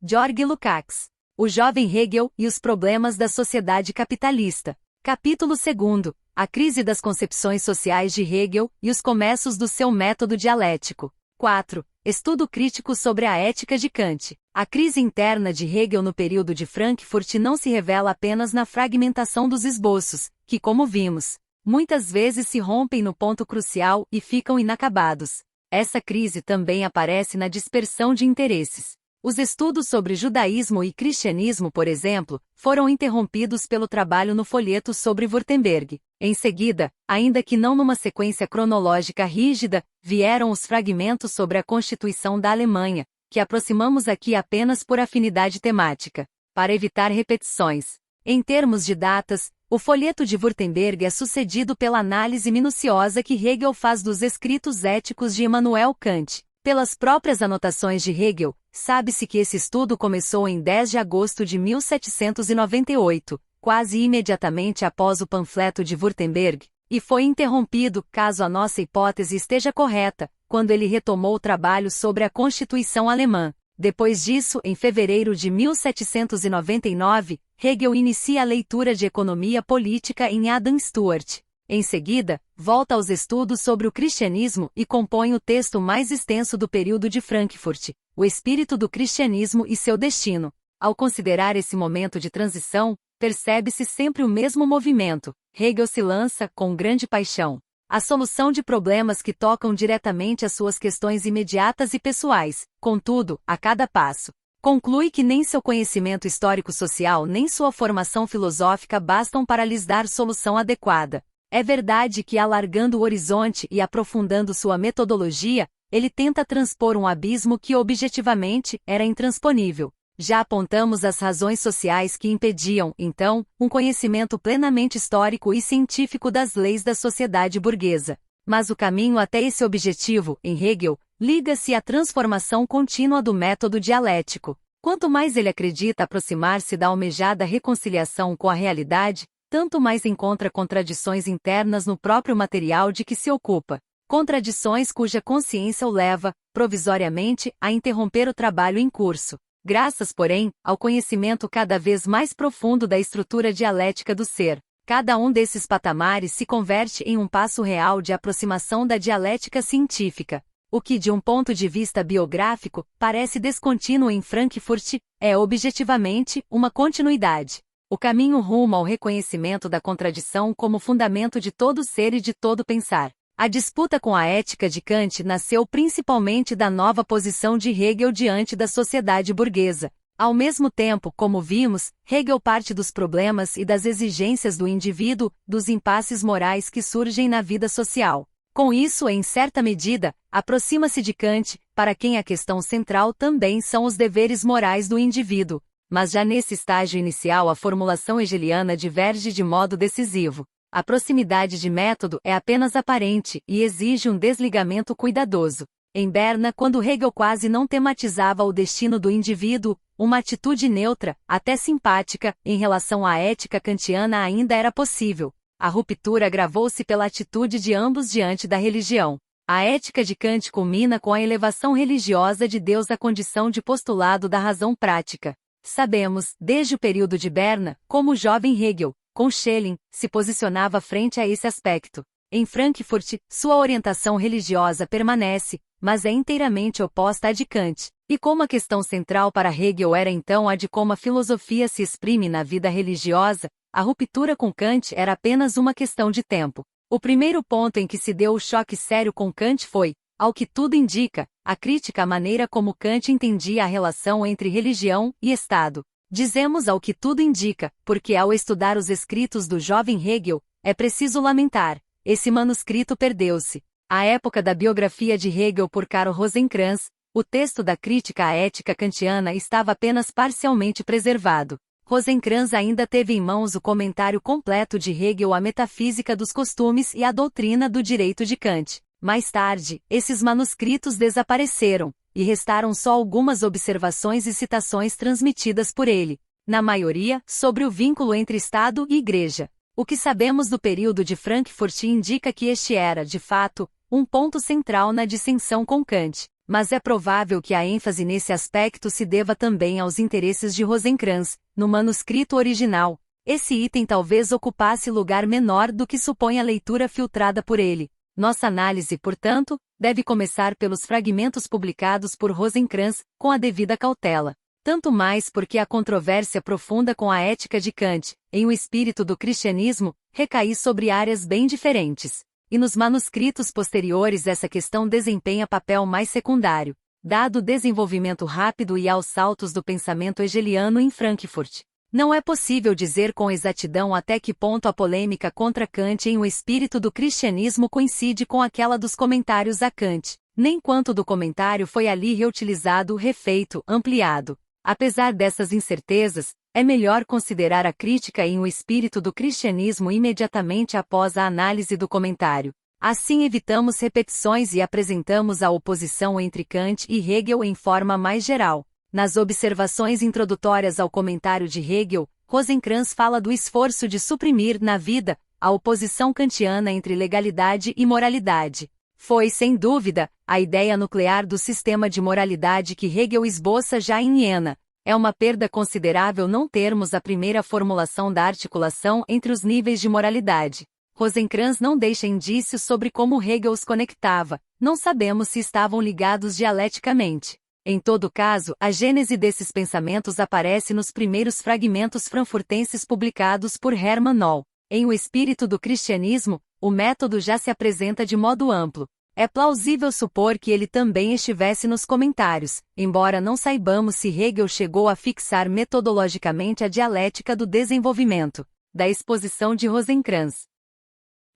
Georg Lukács. O jovem Hegel e os problemas da sociedade capitalista. Capítulo 2. A crise das concepções sociais de Hegel e os começos do seu método dialético. 4. Estudo crítico sobre a ética de Kant. A crise interna de Hegel no período de Frankfurt não se revela apenas na fragmentação dos esboços, que, como vimos, muitas vezes se rompem no ponto crucial e ficam inacabados. Essa crise também aparece na dispersão de interesses. Os estudos sobre judaísmo e cristianismo, por exemplo, foram interrompidos pelo trabalho no folheto sobre Württemberg. Em seguida, ainda que não numa sequência cronológica rígida, vieram os fragmentos sobre a Constituição da Alemanha, que aproximamos aqui apenas por afinidade temática, para evitar repetições. Em termos de datas, o folheto de Württemberg é sucedido pela análise minuciosa que Hegel faz dos escritos éticos de Immanuel Kant. Pelas próprias anotações de Hegel, sabe-se que esse estudo começou em 10 de agosto de 1798, quase imediatamente após o panfleto de Württemberg, e foi interrompido, caso a nossa hipótese esteja correta, quando ele retomou o trabalho sobre a Constituição alemã. Depois disso, em fevereiro de 1799, Hegel inicia a leitura de economia política em Adam Stuart. Em seguida, volta aos estudos sobre o cristianismo e compõe o texto mais extenso do período de Frankfurt, O Espírito do Cristianismo e seu Destino. Ao considerar esse momento de transição, percebe-se sempre o mesmo movimento. Hegel se lança, com grande paixão, à solução de problemas que tocam diretamente às suas questões imediatas e pessoais. Contudo, a cada passo, conclui que nem seu conhecimento histórico-social nem sua formação filosófica bastam para lhes dar solução adequada. É verdade que, alargando o horizonte e aprofundando sua metodologia, ele tenta transpor um abismo que objetivamente era intransponível. Já apontamos as razões sociais que impediam, então, um conhecimento plenamente histórico e científico das leis da sociedade burguesa. Mas o caminho até esse objetivo, em Hegel, liga-se à transformação contínua do método dialético. Quanto mais ele acredita aproximar-se da almejada reconciliação com a realidade, tanto mais encontra contradições internas no próprio material de que se ocupa. Contradições cuja consciência o leva, provisoriamente, a interromper o trabalho em curso. Graças, porém, ao conhecimento cada vez mais profundo da estrutura dialética do ser, cada um desses patamares se converte em um passo real de aproximação da dialética científica. O que, de um ponto de vista biográfico, parece descontínuo em Frankfurt, é objetivamente uma continuidade. O caminho rumo ao reconhecimento da contradição como fundamento de todo ser e de todo pensar. A disputa com a ética de Kant nasceu principalmente da nova posição de Hegel diante da sociedade burguesa. Ao mesmo tempo, como vimos, Hegel parte dos problemas e das exigências do indivíduo, dos impasses morais que surgem na vida social. Com isso, em certa medida, aproxima-se de Kant, para quem a questão central também são os deveres morais do indivíduo. Mas já nesse estágio inicial a formulação hegeliana diverge de modo decisivo. A proximidade de método é apenas aparente e exige um desligamento cuidadoso. Em Berna, quando Hegel quase não tematizava o destino do indivíduo, uma atitude neutra, até simpática, em relação à ética kantiana ainda era possível. A ruptura agravou-se pela atitude de ambos diante da religião. A ética de Kant culmina com a elevação religiosa de Deus à condição de postulado da razão prática. Sabemos, desde o período de Berna, como o jovem Hegel, com Schelling, se posicionava frente a esse aspecto. Em Frankfurt, sua orientação religiosa permanece, mas é inteiramente oposta à de Kant. E como a questão central para Hegel era então a de como a filosofia se exprime na vida religiosa, a ruptura com Kant era apenas uma questão de tempo. O primeiro ponto em que se deu o choque sério com Kant foi, ao que tudo indica, a crítica à maneira como Kant entendia a relação entre religião e Estado. Dizemos ao que tudo indica, porque ao estudar os escritos do jovem Hegel, é preciso lamentar, esse manuscrito perdeu-se. À época da biografia de Hegel por Karl Rosenkranz, o texto da crítica à ética kantiana estava apenas parcialmente preservado. Rosenkranz ainda teve em mãos o comentário completo de Hegel à metafísica dos costumes e à doutrina do direito de Kant. Mais tarde, esses manuscritos desapareceram, e restaram só algumas observações e citações transmitidas por ele, na maioria, sobre o vínculo entre Estado e Igreja. O que sabemos do período de Frankfurt indica que este era, de fato, um ponto central na dissensão com Kant. Mas é provável que a ênfase nesse aspecto se deva também aos interesses de Rosencrantz, no manuscrito original. Esse item talvez ocupasse lugar menor do que supõe a leitura filtrada por ele. Nossa análise, portanto, deve começar pelos fragmentos publicados por Rosencrantz, com a devida cautela. Tanto mais porque a controvérsia profunda com a ética de Kant, em O Espírito do Cristianismo, recai sobre áreas bem diferentes. E nos manuscritos posteriores essa questão desempenha papel mais secundário, dado o desenvolvimento rápido e aos saltos do pensamento hegeliano em Frankfurt. Não é possível dizer com exatidão até que ponto a polêmica contra Kant em O Espírito do Cristianismo coincide com aquela dos comentários a Kant, nem quanto do comentário foi ali reutilizado, refeito, ampliado. Apesar dessas incertezas, é melhor considerar a crítica em O Espírito do Cristianismo imediatamente após a análise do comentário. Assim evitamos repetições e apresentamos a oposição entre Kant e Hegel em forma mais geral. Nas observações introdutórias ao comentário de Hegel, Rosencrantz fala do esforço de suprimir na vida a oposição kantiana entre legalidade e moralidade. Foi, sem dúvida, a ideia nuclear do sistema de moralidade que Hegel esboça já em Iena. É uma perda considerável não termos a primeira formulação da articulação entre os níveis de moralidade. Rosencrantz não deixa indícios sobre como Hegel os conectava, não sabemos se estavam ligados dialeticamente. Em todo caso, a gênese desses pensamentos aparece nos primeiros fragmentos frankfurtenses publicados por Hermann Noll. Em O Espírito do Cristianismo, o método já se apresenta de modo amplo. É plausível supor que ele também estivesse nos comentários, embora não saibamos se Hegel chegou a fixar metodologicamente a dialética do desenvolvimento, da exposição de Rosencrantz.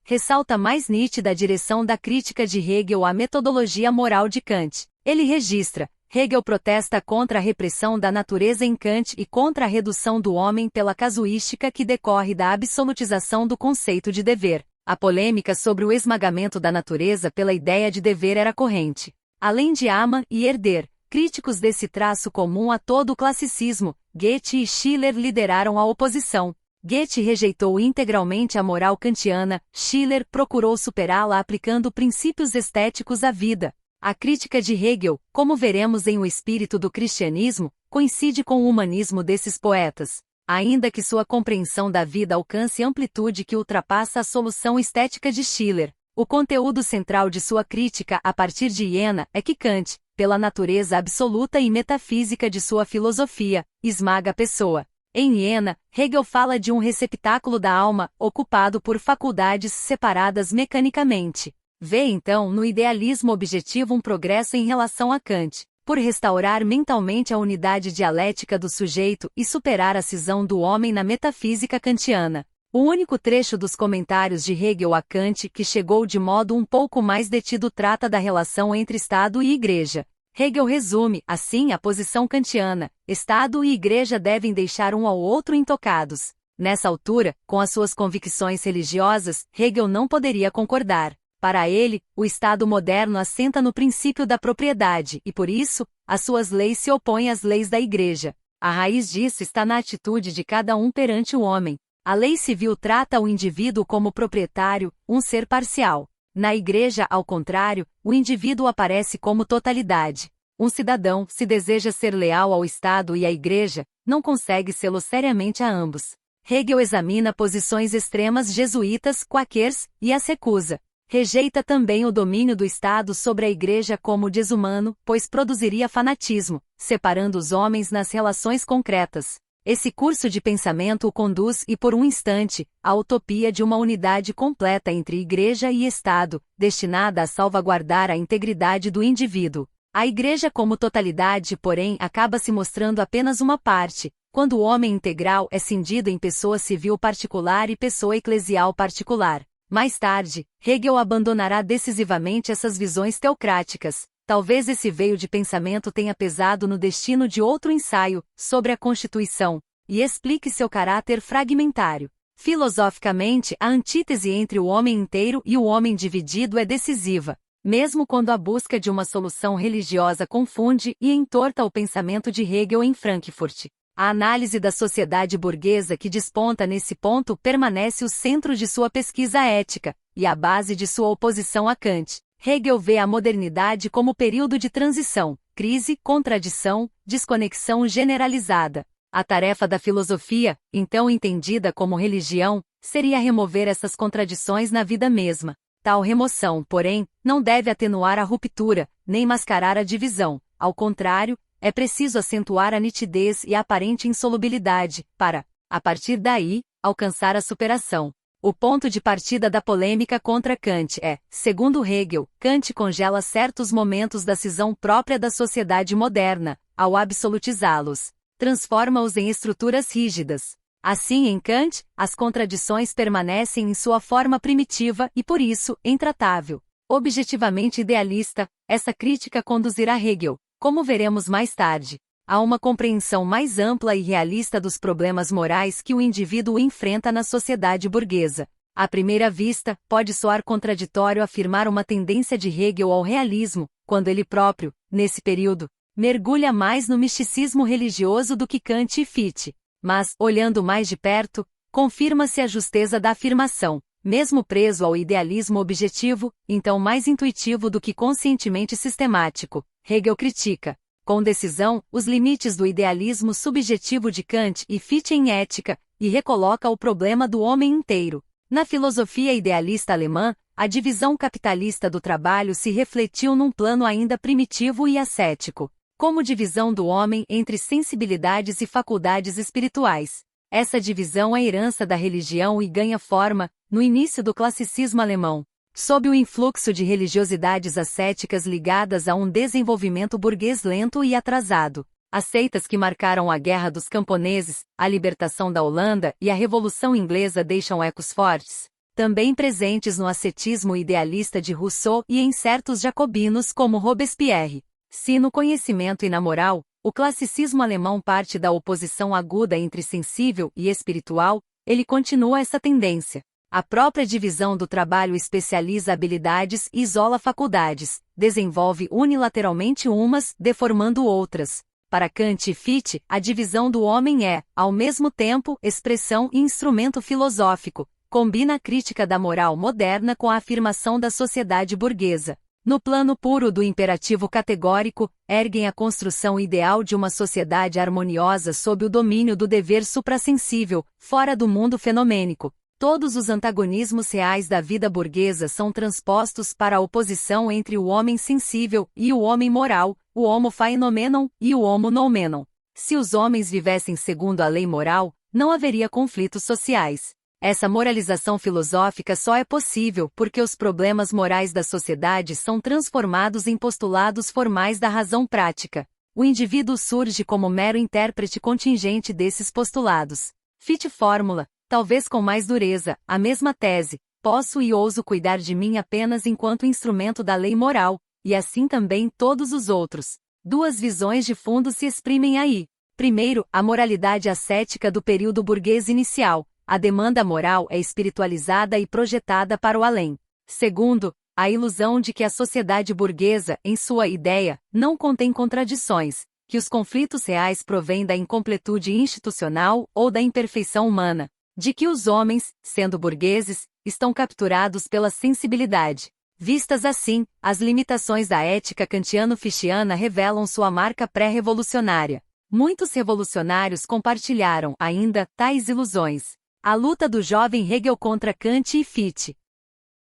Ressalta mais nítida a direção da crítica de Hegel à metodologia moral de Kant. Ele registra: Hegel protesta contra a repressão da natureza em Kant e contra a redução do homem pela casuística que decorre da absolutização do conceito de dever. A polêmica sobre o esmagamento da natureza pela ideia de dever era corrente. Além de Hamann e Herder, críticos desse traço comum a todo o classicismo, Goethe e Schiller lideraram a oposição. Goethe rejeitou integralmente a moral kantiana, Schiller procurou superá-la aplicando princípios estéticos à vida. A crítica de Hegel, como veremos em O Espírito do Cristianismo, coincide com o humanismo desses poetas. Ainda que sua compreensão da vida alcance amplitude que ultrapassa a solução estética de Schiller, o conteúdo central de sua crítica a partir de Iena é que Kant, pela natureza absoluta e metafísica de sua filosofia, esmaga a pessoa. Em Iena, Hegel fala de um receptáculo da alma, ocupado por faculdades separadas mecanicamente. Vê então no idealismo objetivo um progresso em relação a Kant, por restaurar mentalmente a unidade dialética do sujeito e superar a cisão do homem na metafísica kantiana. O único trecho dos comentários de Hegel a Kant que chegou de modo um pouco mais detido trata da relação entre Estado e Igreja. Hegel resume, assim, a posição kantiana: Estado e Igreja devem deixar um ao outro intocados. Nessa altura, com as suas convicções religiosas, Hegel não poderia concordar. Para ele, o Estado moderno assenta no princípio da propriedade e, por isso, as suas leis se opõem às leis da Igreja. A raiz disso está na atitude de cada um perante o homem. A lei civil trata o indivíduo como proprietário, um ser parcial. Na Igreja, ao contrário, o indivíduo aparece como totalidade. Um cidadão, se deseja ser leal ao Estado e à Igreja, não consegue sê-lo seriamente a ambos. Hegel examina posições extremas jesuítas, quakers, e as recusa. Rejeita também o domínio do Estado sobre a Igreja como desumano, pois produziria fanatismo, separando os homens nas relações concretas. Esse curso de pensamento o conduz e por um instante, à utopia de uma unidade completa entre Igreja e Estado, destinada a salvaguardar a integridade do indivíduo. A Igreja como totalidade, porém, acaba se mostrando apenas uma parte, quando o homem integral é cindido em pessoa civil particular e pessoa eclesial particular. Mais tarde, Hegel abandonará decisivamente essas visões teocráticas. Talvez esse veio de pensamento tenha pesado no destino de outro ensaio, sobre a Constituição, e explique seu caráter fragmentário. Filosoficamente, a antítese entre o homem inteiro e o homem dividido é decisiva, mesmo quando a busca de uma solução religiosa confunde e entorta o pensamento de Hegel em Frankfurt. A análise da sociedade burguesa que desponta nesse ponto permanece o centro de sua pesquisa ética, e a base de sua oposição a Kant. Hegel vê a modernidade como período de transição, crise, contradição, desconexão generalizada. A tarefa da filosofia, então entendida como religião, seria remover essas contradições na vida mesma. Tal remoção, porém, não deve atenuar a ruptura, nem mascarar a divisão. Ao contrário, é preciso acentuar a nitidez e a aparente insolubilidade, para, a partir daí, alcançar a superação. O ponto de partida da polêmica contra Kant é, segundo Hegel, Kant congela certos momentos da cisão própria da sociedade moderna, ao absolutizá-los. Transforma-os em estruturas rígidas. Assim, em Kant, as contradições permanecem em sua forma primitiva e, por isso, intratável. Objetivamente idealista, essa crítica conduzirá Hegel, como veremos mais tarde, a uma compreensão mais ampla e realista dos problemas morais que o indivíduo enfrenta na sociedade burguesa. À primeira vista, pode soar contraditório afirmar uma tendência de Hegel ao realismo, quando ele próprio, nesse período, mergulha mais no misticismo religioso do que Kant e Fichte. Mas, olhando mais de perto, confirma-se a justeza da afirmação. Mesmo preso ao idealismo objetivo, então mais intuitivo do que conscientemente sistemático, Hegel critica, com decisão, os limites do idealismo subjetivo de Kant e Fichte em Ética, e recoloca o problema do homem inteiro. Na filosofia idealista alemã, a divisão capitalista do trabalho se refletiu num plano ainda primitivo e ascético, como divisão do homem entre sensibilidades e faculdades espirituais. Essa divisão é herança da religião e ganha forma, no início do classicismo alemão, sob o influxo de religiosidades ascéticas ligadas a um desenvolvimento burguês lento e atrasado. As seitas que marcaram a Guerra dos Camponeses, a libertação da Holanda e a Revolução Inglesa deixam ecos fortes, também presentes no ascetismo idealista de Rousseau e em certos jacobinos como Robespierre. Se no conhecimento e na moral, o classicismo alemão parte da oposição aguda entre sensível e espiritual, ele continua essa tendência. A própria divisão do trabalho especializa habilidades e isola faculdades, desenvolve unilateralmente umas, deformando outras. Para Kant e Fichte, a divisão do homem é, ao mesmo tempo, expressão e instrumento filosófico, combina a crítica da moral moderna com a afirmação da sociedade burguesa. No plano puro do imperativo categórico, erguem a construção ideal de uma sociedade harmoniosa sob o domínio do dever suprassensível, fora do mundo fenomênico. Todos os antagonismos reais da vida burguesa são transpostos para a oposição entre o homem sensível e o homem moral, o homo phenomenon e o homo noumenon. Se os homens vivessem segundo a lei moral, não haveria conflitos sociais. Essa moralização filosófica só é possível porque os problemas morais da sociedade são transformados em postulados formais da razão prática. O indivíduo surge como mero intérprete contingente desses postulados. Fichte formula, talvez com mais dureza, a mesma tese: posso e ouso cuidar de mim apenas enquanto instrumento da lei moral, e assim também todos os outros. Duas visões de fundo se exprimem aí. Primeiro, a moralidade ascética do período burguês inicial. A demanda moral é espiritualizada e projetada para o além. Segundo, a ilusão de que a sociedade burguesa, em sua ideia, não contém contradições, que os conflitos reais provêm da incompletude institucional ou da imperfeição humana, de que os homens, sendo burgueses, estão capturados pela sensibilidade. Vistas assim, as limitações da ética kantiano-fichtiana revelam sua marca pré-revolucionária. Muitos revolucionários compartilharam, ainda, tais ilusões. A luta do jovem Hegel contra Kant e Fichte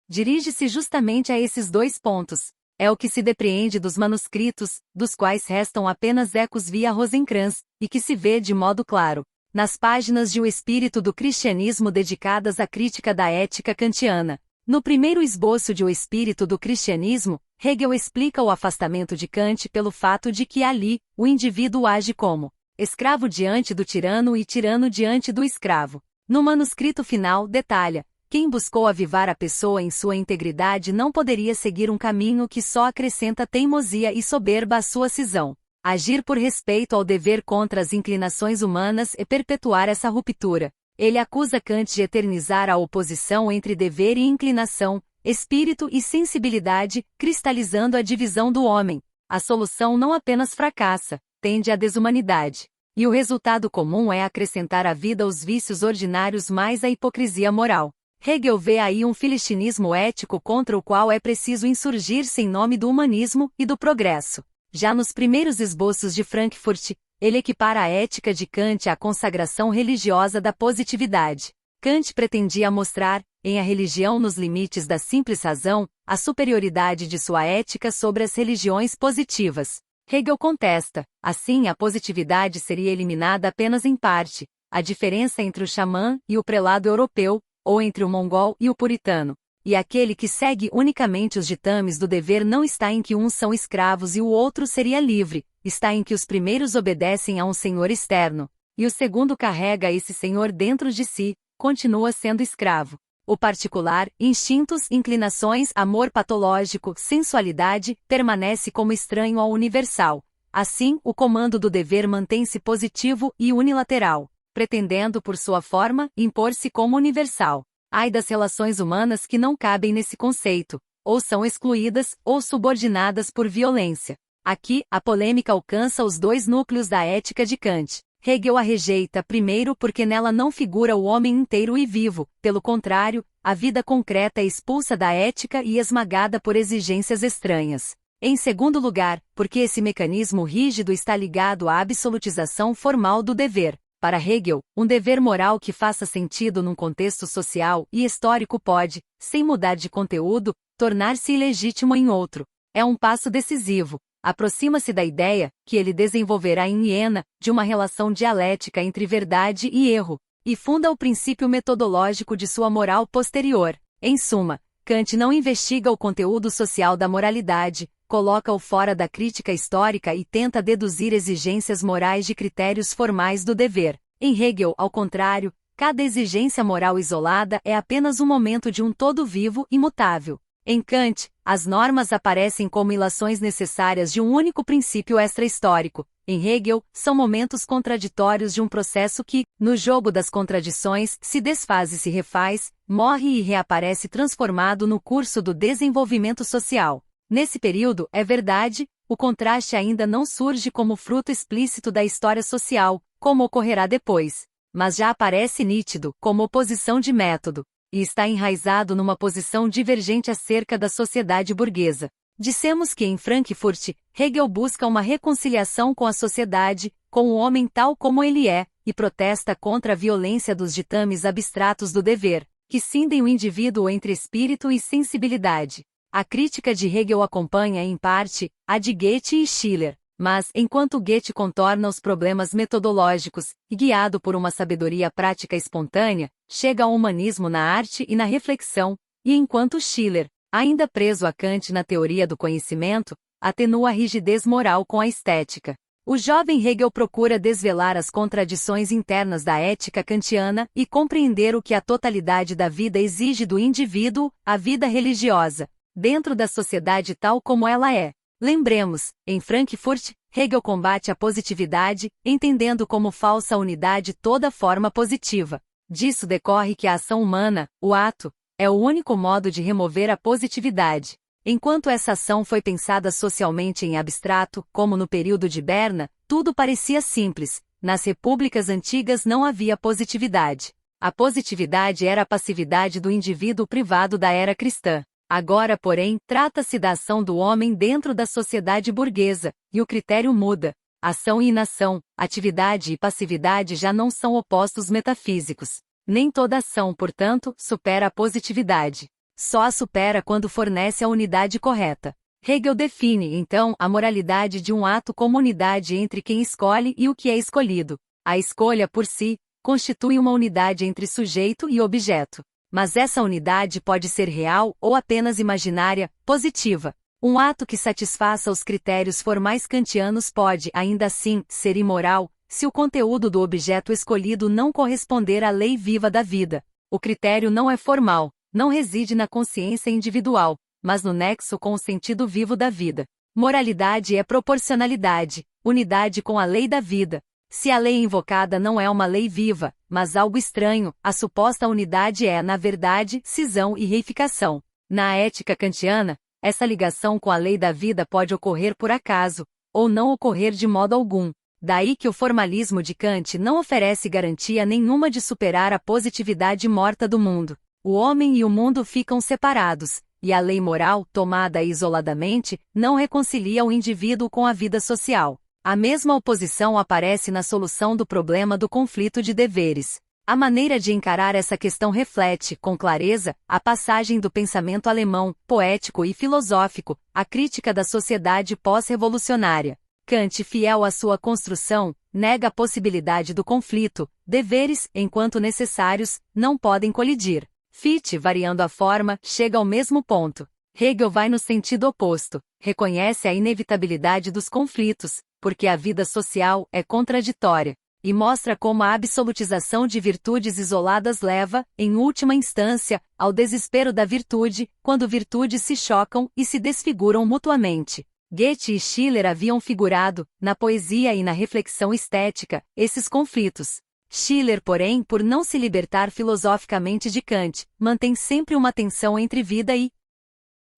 dirige-se justamente a esses dois pontos. É o que se depreende dos manuscritos, dos quais restam apenas ecos via Rosenkranz, e que se vê de modo claro nas páginas de O Espírito do Cristianismo dedicadas à crítica da ética kantiana. No primeiro esboço de O Espírito do Cristianismo, Hegel explica o afastamento de Kant pelo fato de que ali, o indivíduo age como escravo diante do tirano e tirano diante do escravo. No manuscrito final, detalha: quem buscou avivar a pessoa em sua integridade não poderia seguir um caminho que só acrescenta teimosia e soberba à sua cisão. Agir por respeito ao dever contra as inclinações humanas e perpetuar essa ruptura. Ele acusa Kant de eternizar a oposição entre dever e inclinação, espírito e sensibilidade, cristalizando a divisão do homem. A solução não apenas fracassa, tende à desumanidade. E o resultado comum é acrescentar à vida os vícios ordinários mais a hipocrisia moral. Hegel vê aí um filistinismo ético contra o qual é preciso insurgir-se em nome do humanismo e do progresso. Já nos primeiros esboços de Frankfurt, ele equipara a ética de Kant à consagração religiosa da positividade. Kant pretendia mostrar, em A Religião nos Limites da Simples Razão, a superioridade de sua ética sobre as religiões positivas. Hegel contesta, assim a positividade seria eliminada apenas em parte, a diferença entre o xamã e o prelado europeu, ou entre o mongol e o puritano. E aquele que segue unicamente os ditames do dever não está em que uns são escravos e o outro seria livre, está em que os primeiros obedecem a um senhor externo, e o segundo carrega esse senhor dentro de si, continua sendo escravo. O particular, instintos, inclinações, amor patológico, sensualidade, permanece como estranho ao universal. Assim, o comando do dever mantém-se positivo e unilateral, pretendendo por sua forma impor-se como universal. Ai das relações humanas que não cabem nesse conceito, ou são excluídas, ou subordinadas por violência. Aqui, a polêmica alcança os dois núcleos da ética de Kant. Hegel a rejeita primeiro porque nela não figura o homem inteiro e vivo, pelo contrário, a vida concreta é expulsa da ética e esmagada por exigências estranhas. Em segundo lugar, porque esse mecanismo rígido está ligado à absolutização formal do dever. Para Hegel, um dever moral que faça sentido num contexto social e histórico pode, sem mudar de conteúdo, tornar-se ilegítimo em outro. É um passo decisivo. Aproxima-se da ideia, que ele desenvolverá em Iena, de uma relação dialética entre verdade e erro, e funda o princípio metodológico de sua moral posterior. Em suma, Kant não investiga o conteúdo social da moralidade, coloca-o fora da crítica histórica e tenta deduzir exigências morais de critérios formais do dever. Em Hegel, ao contrário, cada exigência moral isolada é apenas um momento de um todo vivo e mutável. Em Kant, as normas aparecem como ilações necessárias de um único princípio extra-histórico. Em Hegel, são momentos contraditórios de um processo que, no jogo das contradições, se desfaz e se refaz, morre e reaparece transformado no curso do desenvolvimento social. Nesse período, é verdade, o contraste ainda não surge como fruto explícito da história social, como ocorrerá depois, mas já aparece nítido, como oposição de método, e está enraizado numa posição divergente acerca da sociedade burguesa. Dissemos que em Frankfurt, Hegel busca uma reconciliação com a sociedade, com o homem tal como ele é, e protesta contra a violência dos ditames abstratos do dever, que cindem o indivíduo entre espírito e sensibilidade. A crítica de Hegel acompanha, em parte, a de Goethe e Schiller, mas, enquanto Goethe contorna os problemas metodológicos, e guiado por uma sabedoria prática espontânea, chega ao humanismo na arte e na reflexão, e enquanto Schiller, ainda preso a Kant na teoria do conhecimento, atenua a rigidez moral com a estética. O jovem Hegel procura desvelar as contradições internas da ética kantiana e compreender o que a totalidade da vida exige do indivíduo, a vida religiosa, dentro da sociedade tal como ela é. Lembremos, em Frankfurt, Hegel combate a positividade, entendendo como falsa a unidade toda forma positiva. Disso decorre que a ação humana, o ato, é o único modo de remover a positividade. Enquanto essa ação foi pensada socialmente em abstrato, como no período de Berna, tudo parecia simples. Nas repúblicas antigas não havia positividade. A positividade era a passividade do indivíduo privado da era cristã. Agora, porém, trata-se da ação do homem dentro da sociedade burguesa, e o critério muda. Ação e inação, atividade e passividade já não são opostos metafísicos. Nem toda ação, portanto, supera a positividade. Só a supera quando fornece a unidade correta. Hegel define, então, a moralidade de um ato como unidade entre quem escolhe e o que é escolhido. A escolha, por si, constitui uma unidade entre sujeito e objeto. Mas essa unidade pode ser real ou apenas imaginária, positiva. Um ato que satisfaça os critérios formais kantianos pode, ainda assim, ser imoral, se o conteúdo do objeto escolhido não corresponder à lei viva da vida. O critério não é formal, não reside na consciência individual, mas no nexo com o sentido vivo da vida. Moralidade é proporcionalidade, unidade com a lei da vida. Se a lei invocada não é uma lei viva, mas algo estranho, a suposta unidade é, na verdade, cisão e reificação. Na ética kantiana, essa ligação com a lei da vida pode ocorrer por acaso, ou não ocorrer de modo algum. Daí que o formalismo de Kant não oferece garantia nenhuma de superar a positividade morta do mundo. O homem e o mundo ficam separados, e a lei moral, tomada isoladamente, não reconcilia o indivíduo com a vida social. A mesma oposição aparece na solução do problema do conflito de deveres. A maneira de encarar essa questão reflete, com clareza, a passagem do pensamento alemão, poético e filosófico, à crítica da sociedade pós-revolucionária. Kant, fiel à sua construção, nega a possibilidade do conflito. Deveres, enquanto necessários, não podem colidir. Fichte, variando a forma, chega ao mesmo ponto. Hegel vai no sentido oposto. Reconhece a inevitabilidade dos conflitos, porque a vida social é contraditória, e mostra como a absolutização de virtudes isoladas leva, em última instância, ao desespero da virtude, quando virtudes se chocam e se desfiguram mutuamente. Goethe e Schiller haviam figurado, na poesia e na reflexão estética, esses conflitos. Schiller, porém, por não se libertar filosoficamente de Kant, mantém sempre uma tensão entre vida e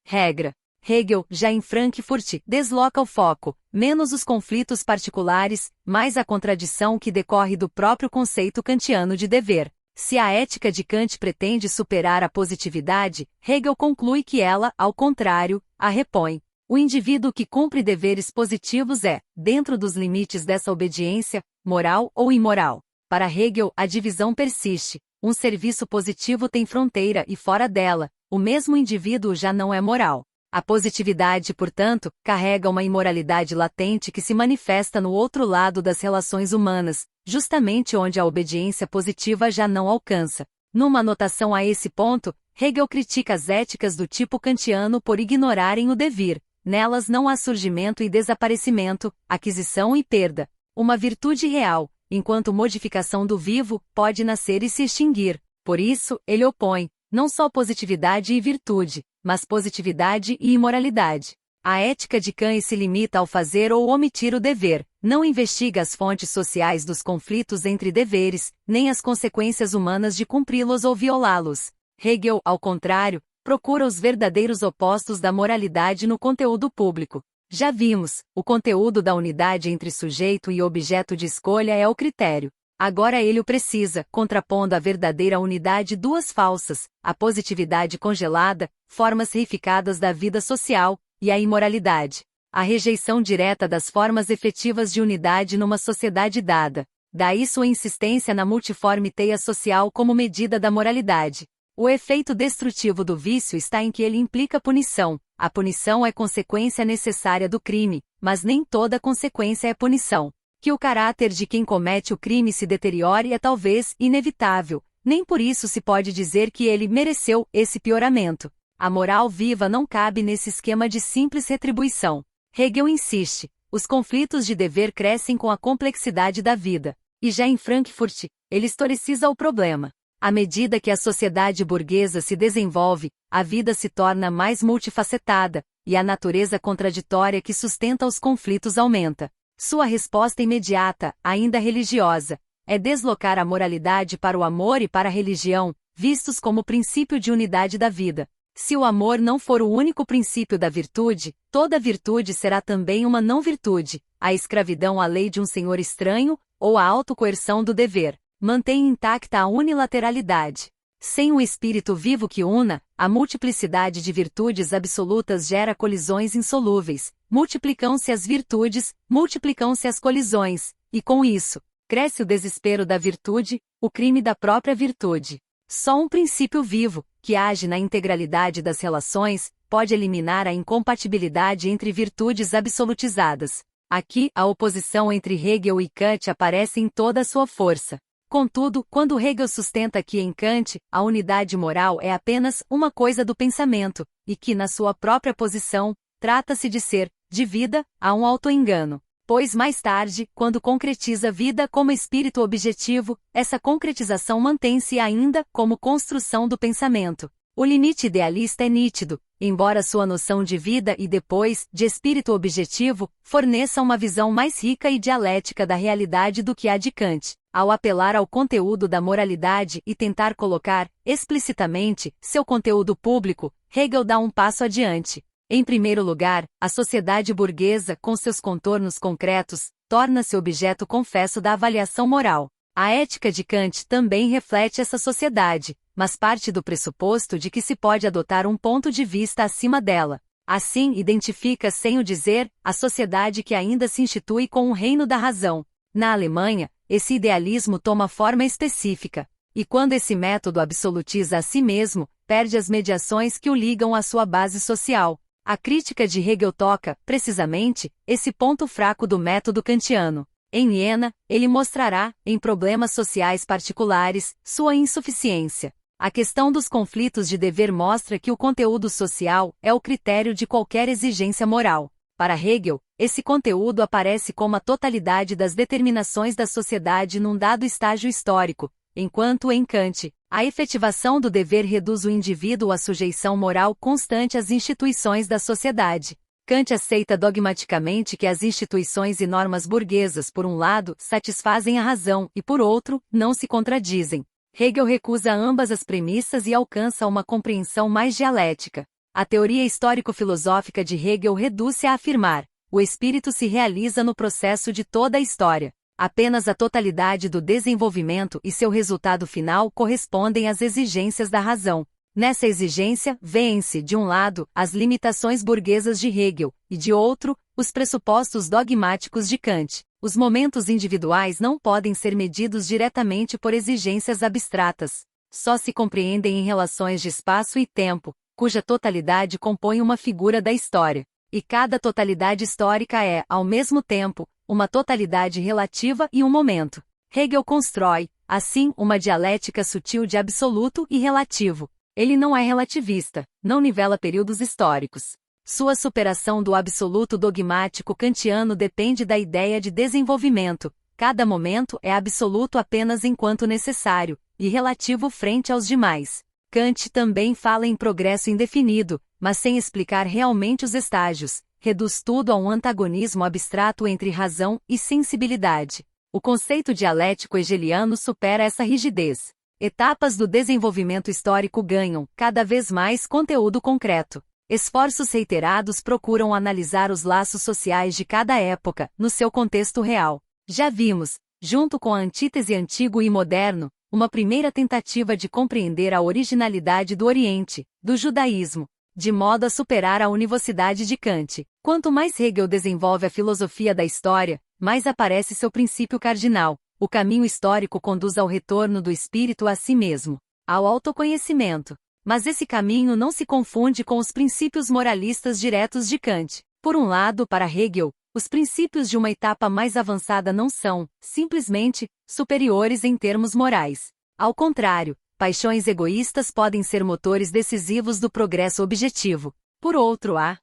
regra. Hegel, já em Frankfurt, desloca o foco, menos os conflitos particulares, mais a contradição que decorre do próprio conceito kantiano de dever. Se a ética de Kant pretende superar a positividade, Hegel conclui que ela, ao contrário, a repõe. O indivíduo que cumpre deveres positivos é, dentro dos limites dessa obediência, moral ou imoral. Para Hegel, a divisão persiste. Um serviço positivo tem fronteira e fora dela, o mesmo indivíduo já não é moral. A positividade, portanto, carrega uma imoralidade latente que se manifesta no outro lado das relações humanas, justamente onde a obediência positiva já não alcança. Numa anotação a esse ponto, Hegel critica as éticas do tipo kantiano por ignorarem o devir. Nelas não há surgimento e desaparecimento, aquisição e perda. Uma virtude real, enquanto modificação do vivo, pode nascer e se extinguir. Por isso, ele opõe, não só positividade e virtude, mas positividade e imoralidade. A ética de Kant se limita ao fazer ou omitir o dever, não investiga as fontes sociais dos conflitos entre deveres, nem as consequências humanas de cumpri-los ou violá-los. Hegel, ao contrário, procura os verdadeiros opostos da moralidade no conteúdo público. Já vimos, o conteúdo da unidade entre sujeito e objeto de escolha é o critério. Agora ele o precisa, contrapondo à verdadeira unidade duas falsas, a positividade congelada, formas reificadas da vida social, e a imoralidade. A rejeição direta das formas efetivas de unidade numa sociedade dada. Daí sua insistência na multiforme teia social como medida da moralidade. O efeito destrutivo do vício está em que ele implica punição. A punição é consequência necessária do crime, mas nem toda consequência é punição. Que o caráter de quem comete o crime se deteriore é talvez inevitável, nem por isso se pode dizer que ele mereceu esse pioramento. A moral viva não cabe nesse esquema de simples retribuição. Hegel insiste, os conflitos de dever crescem com a complexidade da vida. E já em Frankfurt, ele historiciza o problema. À medida que a sociedade burguesa se desenvolve, a vida se torna mais multifacetada, e a natureza contraditória que sustenta os conflitos aumenta. Sua resposta imediata, ainda religiosa, é deslocar a moralidade para o amor e para a religião, vistos como princípio de unidade da vida. Se o amor não for o único princípio da virtude, toda virtude será também uma não-virtude, a escravidão à lei de um senhor estranho, ou a autocoerção do dever. Mantém intacta a unilateralidade. Sem um espírito vivo que una, a multiplicidade de virtudes absolutas gera colisões insolúveis. Multiplicam-se as virtudes, multiplicam-se as colisões, e com isso, cresce o desespero da virtude, o crime da própria virtude. Só um princípio vivo, que age na integralidade das relações, pode eliminar a incompatibilidade entre virtudes absolutizadas. Aqui, a oposição entre Hegel e Kant aparece em toda a sua força. Contudo, quando Hegel sustenta que em Kant, a unidade moral é apenas uma coisa do pensamento, e que na sua própria posição, trata-se de ser, de vida, há um autoengano. Pois mais tarde, quando concretiza vida como espírito objetivo, essa concretização mantém-se ainda como construção do pensamento. O limite idealista é nítido, embora sua noção de vida e depois, de espírito objetivo, forneça uma visão mais rica e dialética da realidade do que a de Kant. Ao apelar ao conteúdo da moralidade e tentar colocar, explicitamente, seu conteúdo público, Hegel dá um passo adiante. Em primeiro lugar, a sociedade burguesa, com seus contornos concretos, torna-se objeto confesso da avaliação moral. A ética de Kant também reflete essa sociedade, mas parte do pressuposto de que se pode adotar um ponto de vista acima dela. Assim, identifica, sem o dizer, a sociedade que ainda se institui com o reino da razão. Na Alemanha, esse idealismo toma forma específica, e quando esse método absolutiza a si mesmo, perde as mediações que o ligam à sua base social. A crítica de Hegel toca, precisamente, esse ponto fraco do método kantiano. Em Viena, ele mostrará, em problemas sociais particulares, sua insuficiência. A questão dos conflitos de dever mostra que o conteúdo social é o critério de qualquer exigência moral. Para Hegel, esse conteúdo aparece como a totalidade das determinações da sociedade num dado estágio histórico, enquanto em Kant, a efetivação do dever reduz o indivíduo à sujeição moral constante às instituições da sociedade. Kant aceita dogmaticamente que as instituições e normas burguesas, por um lado, satisfazem a razão e, por outro, não se contradizem. Hegel recusa ambas as premissas e alcança uma compreensão mais dialética. A teoria histórico-filosófica de Hegel reduz-se a afirmar: o espírito se realiza no processo de toda a história. Apenas a totalidade do desenvolvimento e seu resultado final correspondem às exigências da razão. Nessa exigência, vêem-se, de um lado, as limitações burguesas de Hegel, e de outro, os pressupostos dogmáticos de Kant. Os momentos individuais não podem ser medidos diretamente por exigências abstratas. Só se compreendem em relações de espaço e tempo, cuja totalidade compõe uma figura da história. E cada totalidade histórica é, ao mesmo tempo, uma totalidade relativa e um momento. Hegel constrói, assim, uma dialética sutil de absoluto e relativo. Ele não é relativista, não nivela períodos históricos. Sua superação do absoluto dogmático kantiano depende da ideia de desenvolvimento. Cada momento é absoluto apenas enquanto necessário, e relativo frente aos demais. Kant também fala em progresso indefinido, mas sem explicar realmente os estágios. Reduz tudo a um antagonismo abstrato entre razão e sensibilidade. O conceito dialético hegeliano supera essa rigidez. Etapas do desenvolvimento histórico ganham, cada vez mais, conteúdo concreto. Esforços reiterados procuram analisar os laços sociais de cada época, no seu contexto real. Já vimos, junto com a antítese antigo e moderno, uma primeira tentativa de compreender a originalidade do Oriente, do judaísmo, de modo a superar a univocidade de Kant. Quanto mais Hegel desenvolve a filosofia da história, mais aparece seu princípio cardinal. O caminho histórico conduz ao retorno do espírito a si mesmo, ao autoconhecimento. Mas esse caminho não se confunde com os princípios moralistas diretos de Kant. Por um lado, para Hegel, os princípios de uma etapa mais avançada não são, simplesmente, superiores em termos morais. Ao contrário, paixões egoístas podem ser motores decisivos do progresso objetivo. Por outro, a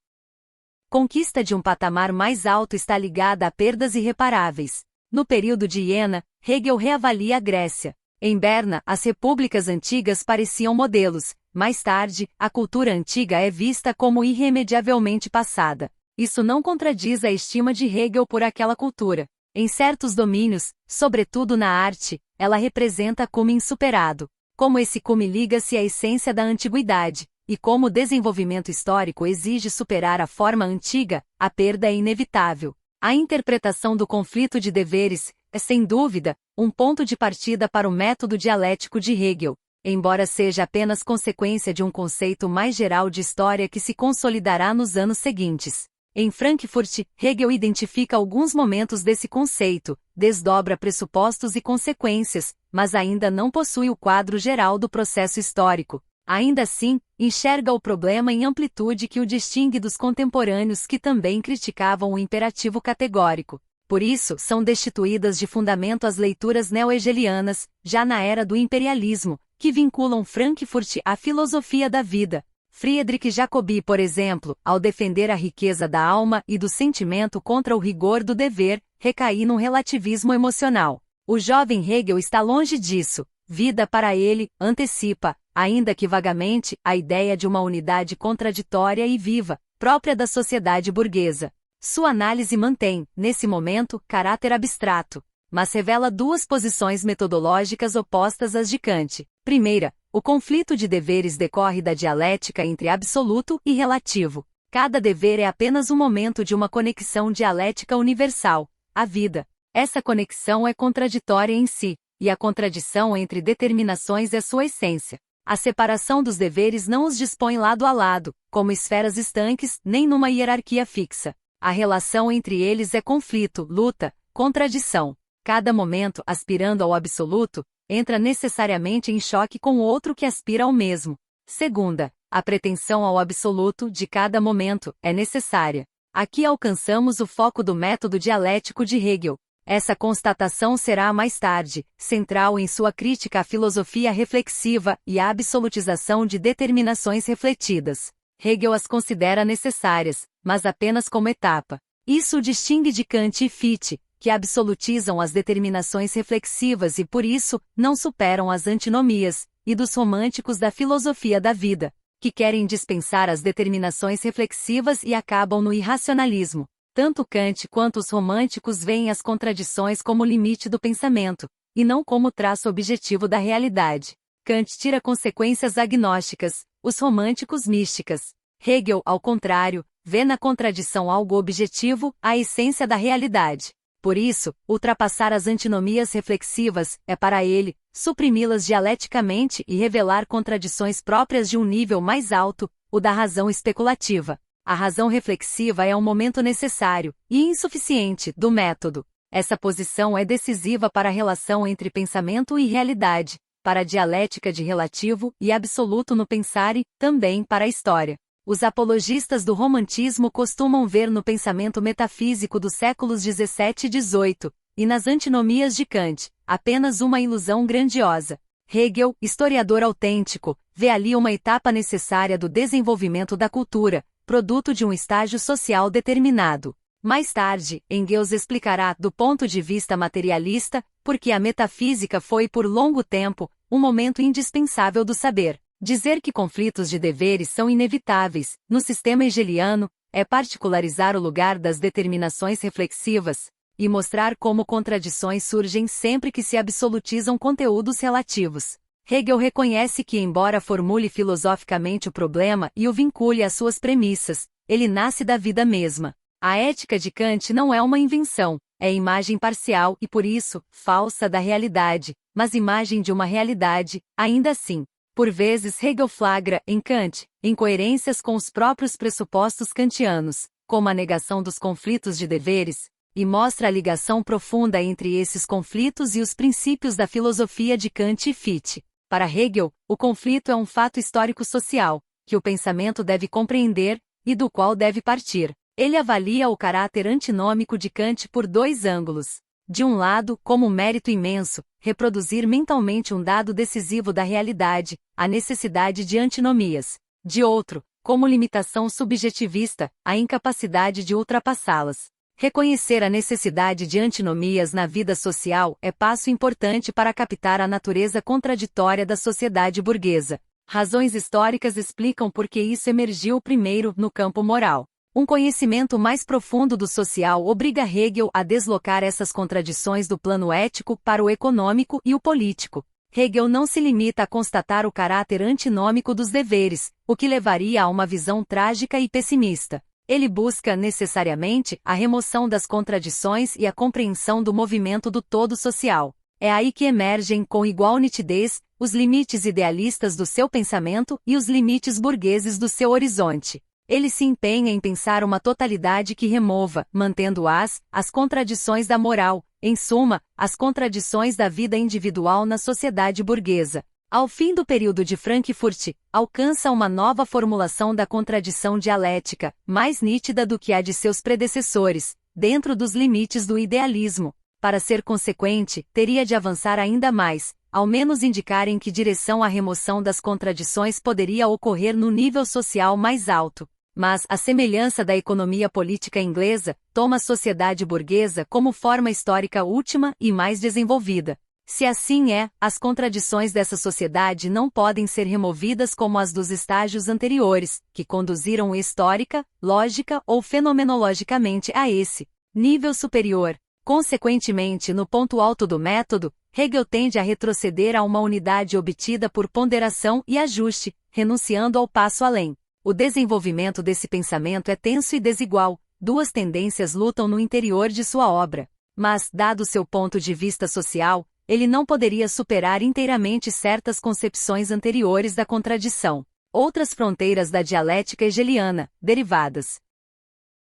conquista de um patamar mais alto está ligada a perdas irreparáveis. No período de Iena, Hegel reavalia a Grécia. Em Berna, as repúblicas antigas pareciam modelos. Mais tarde, a cultura antiga é vista como irremediavelmente passada. Isso não contradiz a estima de Hegel por aquela cultura. Em certos domínios, sobretudo na arte, ela representa cume insuperado. Como esse cume liga-se à essência da antiguidade, e como o desenvolvimento histórico exige superar a forma antiga, a perda é inevitável. A interpretação do conflito de deveres é, sem dúvida, um ponto de partida para o método dialético de Hegel, embora seja apenas consequência de um conceito mais geral de história que se consolidará nos anos seguintes. Em Frankfurt, Hegel identifica alguns momentos desse conceito, desdobra pressupostos e consequências, mas ainda não possui o quadro geral do processo histórico. Ainda assim, enxerga o problema em amplitude que o distingue dos contemporâneos que também criticavam o imperativo categórico. Por isso, são destituídas de fundamento as leituras neo-hegelianas, já na era do imperialismo, que vinculam Frankfurt à filosofia da vida. Friedrich Jacobi, por exemplo, ao defender a riqueza da alma e do sentimento contra o rigor do dever, recai num relativismo emocional. O jovem Hegel está longe disso. Vida para ele antecipa, ainda que vagamente, a ideia de uma unidade contraditória e viva, própria da sociedade burguesa. Sua análise mantém, nesse momento, caráter abstrato, mas revela duas posições metodológicas opostas às de Kant. Primeira, o conflito de deveres decorre da dialética entre absoluto e relativo. Cada dever é apenas um momento de uma conexão dialética universal, a vida. Essa conexão é contraditória em si. e a contradição entre determinações é sua essência. A separação dos deveres não os dispõe lado a lado, como esferas estanques, nem numa hierarquia fixa. A relação entre eles é conflito, luta, contradição. Cada momento, aspirando ao absoluto, entra necessariamente em choque com o outro que aspira ao mesmo. Segunda, a pretensão ao absoluto de cada momento é necessária. Aqui alcançamos o foco do método dialético de Hegel. Essa constatação será mais tarde central em sua crítica à filosofia reflexiva e à absolutização de determinações refletidas. Hegel as considera necessárias, mas apenas como etapa. Isso o distingue de Kant e Fichte, que absolutizam as determinações reflexivas e por isso não superam as antinomias, e dos românticos da filosofia da vida, que querem dispensar as determinações reflexivas e acabam no irracionalismo. Tanto Kant quanto os românticos veem as contradições como limite do pensamento, e não como traço objetivo da realidade. Kant tira consequências agnósticas, os românticos místicas. Hegel, ao contrário, vê na contradição algo objetivo, a essência da realidade. Por isso, ultrapassar as antinomias reflexivas é para ele suprimi-las dialeticamente e revelar contradições próprias de um nível mais alto, o da razão especulativa. A razão reflexiva é um momento necessário, e insuficiente, do método. Essa posição é decisiva para a relação entre pensamento e realidade, para a dialética de relativo e absoluto no pensar e, também, para a história. Os apologistas do romantismo costumam ver no pensamento metafísico dos séculos XVII e XVIII, e nas antinomias de Kant, apenas uma ilusão grandiosa. Hegel, historiador autêntico, vê ali uma etapa necessária do desenvolvimento da cultura, produto de um estágio social determinado. Mais tarde, Engels explicará, do ponto de vista materialista, porque a metafísica foi por longo tempo um momento indispensável do saber. Dizer que conflitos de deveres são inevitáveis, no sistema hegeliano, é particularizar o lugar das determinações reflexivas, e mostrar como contradições surgem sempre que se absolutizam conteúdos relativos. Hegel reconhece que, embora formule filosoficamente o problema e o vincule às suas premissas, ele nasce da vida mesma. A ética de Kant não é uma invenção, é imagem parcial e, por isso, falsa da realidade, mas imagem de uma realidade, ainda assim. Por vezes Hegel flagra, em Kant, incoerências com os próprios pressupostos kantianos, como a negação dos conflitos de deveres, e mostra a ligação profunda entre esses conflitos e os princípios da filosofia de Kant e Fichte. Para Hegel, o conflito é um fato histórico-social, que o pensamento deve compreender, e do qual deve partir. Ele avalia o caráter antinômico de Kant por dois ângulos. De um lado, como mérito imenso, reproduzir mentalmente um dado decisivo da realidade, a necessidade de antinomias. De outro, como limitação subjetivista, a incapacidade de ultrapassá-las. Reconhecer a necessidade de antinomias na vida social é passo importante para captar a natureza contraditória da sociedade burguesa. Razões históricas explicam por que isso emergiu primeiro no campo moral. Um conhecimento mais profundo do social obriga Hegel a deslocar essas contradições do plano ético para o econômico e o político. Hegel não se limita a constatar o caráter antinômico dos deveres, o que levaria a uma visão trágica e pessimista. Ele busca, necessariamente, a remoção das contradições e a compreensão do movimento do todo social. É aí que emergem, com igual nitidez, os limites idealistas do seu pensamento e os limites burgueses do seu horizonte. Ele se empenha em pensar uma totalidade que remova, mantendo-as, as contradições da moral, em suma, as contradições da vida individual na sociedade burguesa. Ao fim do período de Frankfurt, alcança uma nova formulação da contradição dialética, mais nítida do que a de seus predecessores, dentro dos limites do idealismo. Para ser consequente, teria de avançar ainda mais, ao menos indicar em que direção a remoção das contradições poderia ocorrer no nível social mais alto. Mas, à semelhança da economia política inglesa, toma a sociedade burguesa como forma histórica última e mais desenvolvida. Se assim é, as contradições dessa sociedade não podem ser removidas como as dos estágios anteriores, que conduziram histórica, lógica ou fenomenologicamente a esse nível superior. Consequentemente, no ponto alto do método, Hegel tende a retroceder a uma unidade obtida por ponderação e ajuste, renunciando ao passo além. O desenvolvimento desse pensamento é tenso e desigual, duas tendências lutam no interior de sua obra. Mas, dado seu ponto de vista social, ele não poderia superar inteiramente certas concepções anteriores da contradição. Outras fronteiras da dialética hegeliana, derivadas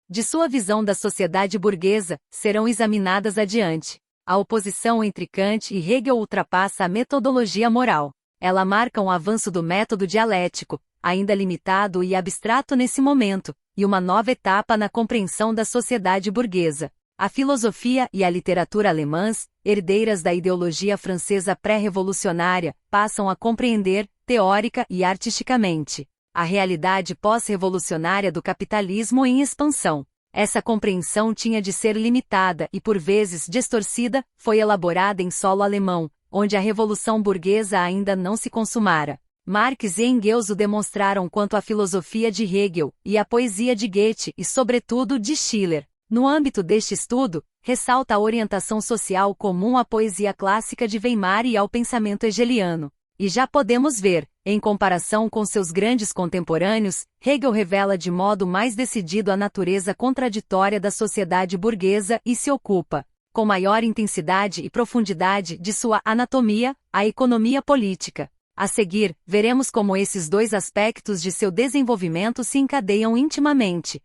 de sua visão da sociedade burguesa, serão examinadas adiante. A oposição entre Kant e Hegel ultrapassa a metodologia moral. Ela marca um avanço do método dialético, ainda limitado e abstrato nesse momento, e uma nova etapa na compreensão da sociedade burguesa. A filosofia e a literatura alemãs, herdeiras da ideologia francesa pré-revolucionária, passam a compreender, teórica e artisticamente, a realidade pós-revolucionária do capitalismo em expansão. Essa compreensão tinha de ser limitada e por vezes distorcida, foi elaborada em solo alemão, onde a revolução burguesa ainda não se consumara. Marx e Engels o demonstraram quanto à filosofia de Hegel e à poesia de Goethe e, sobretudo, de Schiller. No âmbito deste estudo, ressalta a orientação social comum à poesia clássica de Weimar e ao pensamento hegeliano. E já podemos ver, em comparação com seus grandes contemporâneos, Hegel revela de modo mais decidido a natureza contraditória da sociedade burguesa e se ocupa, com maior intensidade e profundidade, de sua anatomia, a economia política. A seguir, veremos como esses dois aspectos de seu desenvolvimento se encadeiam intimamente,